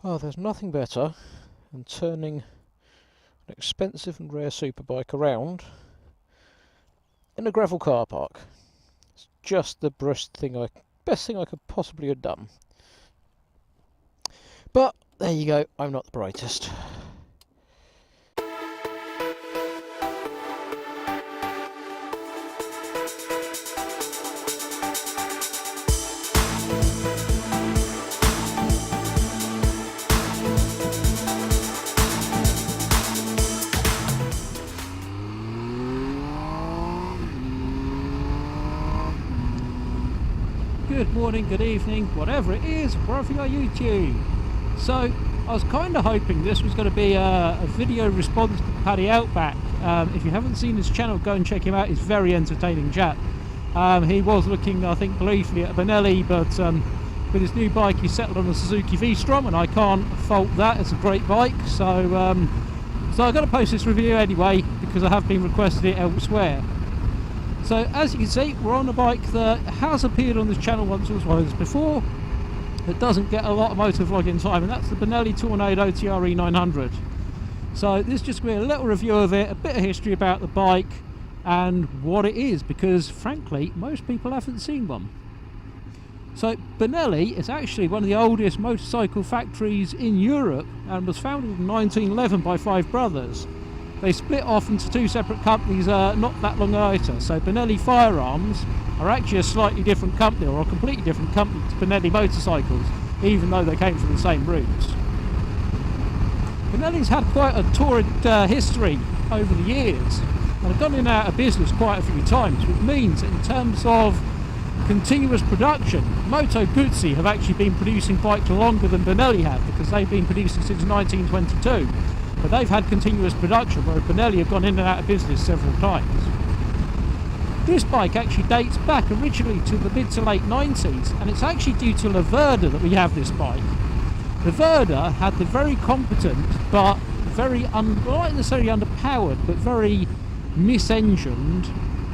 Well, there's nothing better than turning an expensive and rare superbike around in a gravel car park. It's just the best thing I could possibly have done. But there you go, I'm not the brightest. Good morning, good evening, whatever it is, wherever you are YouTube. So, I was kind of hoping this was going to be a video response to Paddy Outback. If you haven't seen his channel, go and check him out. He's a very entertaining chap. He was looking, I think, briefly at a Benelli, but with his new bike he settled on a Suzuki V-Strom, and I can't fault that. It's a great bike. So I've got to post this review anyway, because I have been requested it elsewhere. So as you can see, we're on a bike that has appeared on this channel once or twice before. It doesn't get a lot of motovlogging time, and that's the Benelli Tornado TRE 900. So this is just going to be a little review of it, a bit of history about the bike and what it is, because frankly most people haven't seen one. So Benelli is actually one of the oldest motorcycle factories in Europe and was founded in 1911 by 5 brothers. They split off into 2 separate companies not that long later. So Benelli Firearms are actually a slightly different company, or a completely different company to Benelli Motorcycles, even though they came from the same roots. Benelli's had quite a torrid history over the years, and have gone in and out of business quite a few times, which means in terms of continuous production, Moto Guzzi have actually been producing bikes longer than Benelli have, because they've been producing since 1922. But they've had continuous production, whereas Benelli have gone in and out of business several times. This bike actually dates back originally to the mid to late 90s, and it's actually due to Laverda that we have this bike. Laverda had the very competent, but very, not necessarily underpowered, but very misengined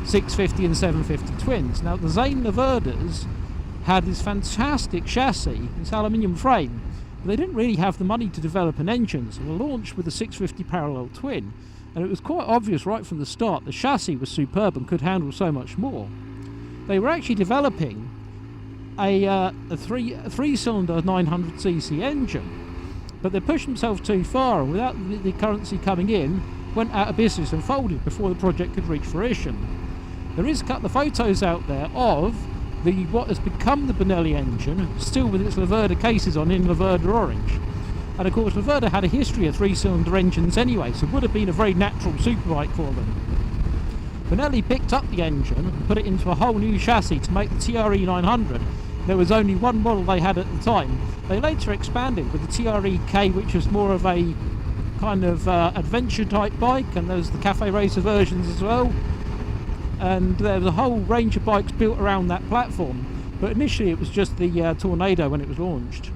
650 and 750 twins. Now the Zane Laverdas had this fantastic chassis, this aluminium frame, but they didn't really have the money to develop an engine, so they launched with a 650 parallel twin, and it was quite obvious right from the start the chassis was superb and could handle so much more. They were actually developing a three-cylinder 900cc engine, but they pushed themselves too far, and without the currency coming in, went out of business and folded before the project could reach fruition. There is a couple of photos out there of what has become the Benelli engine, still with its Laverda cases on in Laverda orange. And of course Laverda had a history of 3-cylinder engines anyway, so it would have been a very natural superbike for them. Benelli picked up the engine and put it into a whole new chassis to make the TRE 900. There was only one model they had at the time. They later expanded with the TRE K, which was more of a kind of adventure type bike, and there's the cafe racer versions as well. And there was a whole range of bikes built around that platform, but initially it was just the Tornado when it was launched.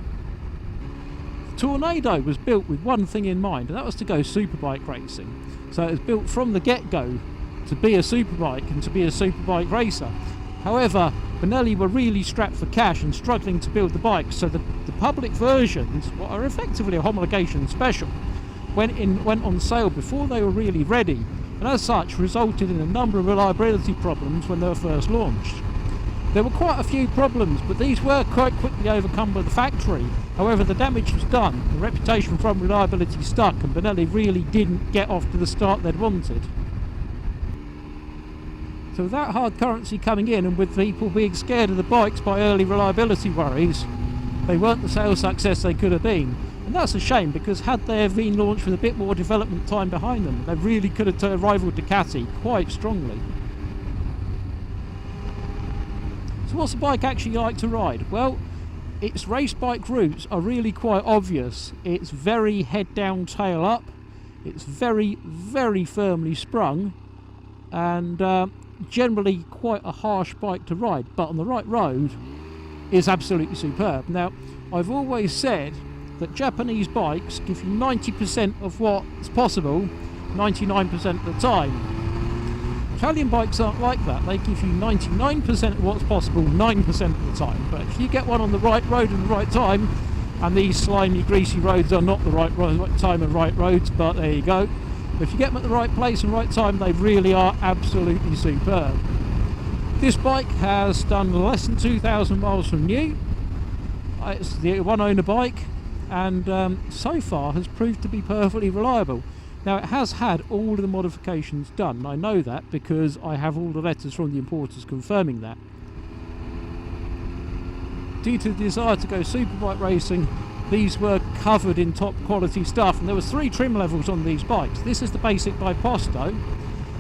The Tornado was built with one thing in mind, and that was to go superbike racing. So it was built from the get-go to be a superbike and to be a superbike racer. However, Benelli were really strapped for cash and struggling to build the bikes, so the public versions, what are effectively a homologation special, went on sale before they were really ready, and as such resulted in a number of reliability problems when they were first launched. There were quite a few problems, but these were quite quickly overcome by the factory. However, the damage was done, the reputation from reliability stuck, and Benelli really didn't get off to the start they'd wanted. So with that hard currency coming in, and with people being scared of the bikes by early reliability worries, they weren't the sales success they could have been. And that's a shame, because had they been launched with a bit more development time behind them, they really could have rivaled Ducati quite strongly. So what's the bike actually like to ride? Well, its race bike roots are really quite obvious. It's very head down, tail up. It's very, very firmly sprung, and generally quite a harsh bike to ride, but on the right road is absolutely superb. Now, I've always said that Japanese bikes give you 90% of what's possible 99% of the time. Italian bikes aren't like that. They give you 99% of what's possible 9% of the time. But if you get one on the right road and the right time, and these slimy, greasy roads are not the right time and right roads, but there you go. If you get them at the right place and right time, they really are absolutely superb. This bike has done less than 2,000 miles from new. It's the one owner bike, and so far has proved to be perfectly reliable. Now, it has had all of the modifications done. I know that because I have all the letters from the importers confirming that. Due to the desire to go superbike racing, these were covered in top quality stuff, and there was 3 trim levels on these bikes. This is the basic Biposto.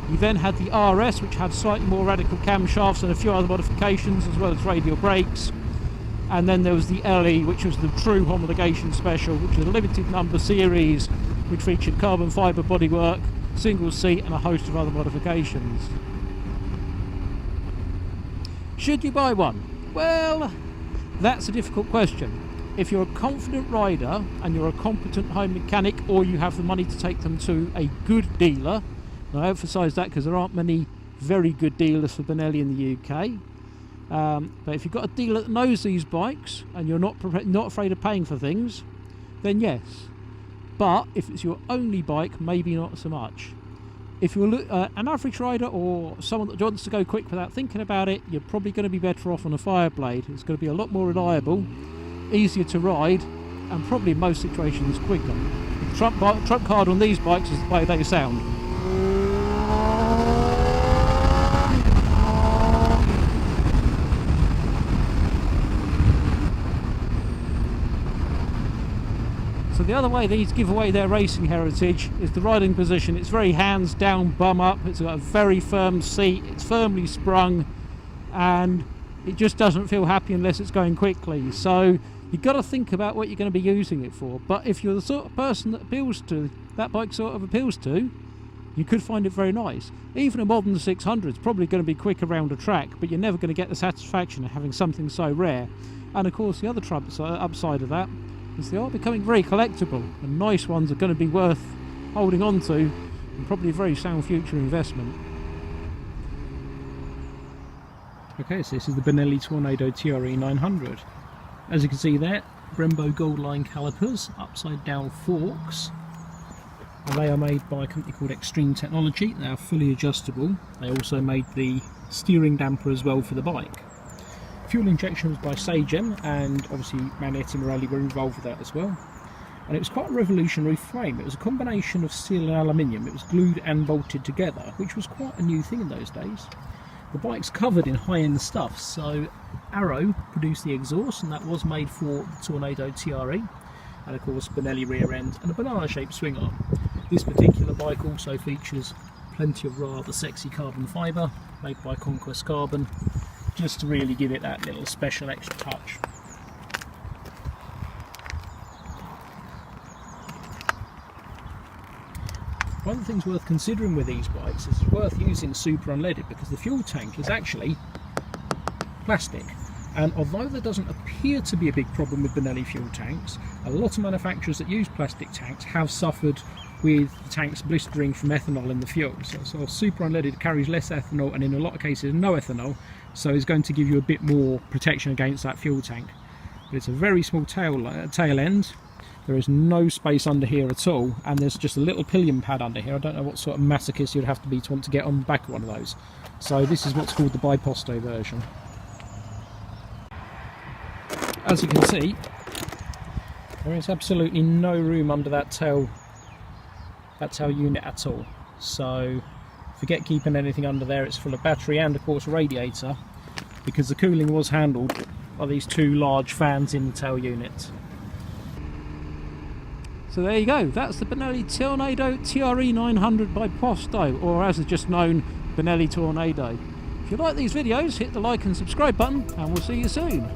You then had the RS, which had slightly more radical camshafts and a few other modifications, as well as radial brakes. And then there was the LE, which was the true homologation special, which was a limited number series, which featured carbon fibre bodywork, single seat, and a host of other modifications. Should you buy one? Well, that's a difficult question. If you're a confident rider and you're a competent home mechanic, or you have the money to take them to a good dealer, and I emphasise that because there aren't many very good dealers for Benelli in the UK, but if you've got a dealer that knows these bikes and you're not afraid of paying for things, then yes. But if it's your only bike, maybe not so much. If you're an average rider or someone that wants to go quick without thinking about it, you're probably going to be better off on a Fireblade. It's going to be a lot more reliable, easier to ride, and probably in most situations quicker. The trump card on these bikes is the way they sound. So the other way these give away their racing heritage is the riding position. It's very hands down, bum up. It's got a very firm seat. It's firmly sprung, and it just doesn't feel happy unless it's going quickly. So you've got to think about what you're going to be using it for. But if you're the sort of person that bike sort of appeals to, you could find it very nice. Even a modern 600 is probably going to be quick around a track, but you're never going to get the satisfaction of having something so rare. And of course, the other upside of that is they are becoming very collectible, and nice ones are going to be worth holding on to, and probably a very sound future investment. Okay, so this is the Benelli Tornado TRE 900. As you can see there, Brembo gold line calipers, upside down forks, and they are made by a company called Extreme Technology. They are fully adjustable. They also made the steering damper as well for the bike. Fuel injection was by Sagem, and obviously Manetti and Morelli were involved with that as well. And it was quite a revolutionary frame. It was a combination of steel and aluminium. It was glued and bolted together, which was quite a new thing in those days. The bike's covered in high-end stuff, so Arrow produced the exhaust, and that was made for the Tornado TRE, and of course Benelli rear end and a banana-shaped swing arm. This particular bike also features plenty of rather sexy carbon fibre made by Conquest Carbon, just to really give it that little special extra touch. One of the things worth considering with these bikes is it's worth using super unleaded, because the fuel tank is actually plastic, and although there doesn't appear to be a big problem with Benelli fuel tanks, a lot of manufacturers that use plastic tanks have suffered with the tanks blistering from ethanol in the fuel. So super unleaded carries less ethanol, and in a lot of cases no ethanol, so it's going to give you a bit more protection against that fuel tank. But it's a very small tail end. There is no space under here at all, and there's just a little pillion pad under here. I don't know what sort of masochist you'd have to be to want to get on the back of one of those. So this is what's called the Biposto version. As you can see, there is absolutely no room under that tail unit at all. So forget keeping anything under there. It's full of battery and of course radiator, because the cooling was handled by these 2 large fans in the tail unit. So there you go, that's the Benelli Tornado TRE 900 Biposto, or as it's just known, Benelli Tornado. If you like these videos, hit the like and subscribe button, and we'll see you soon.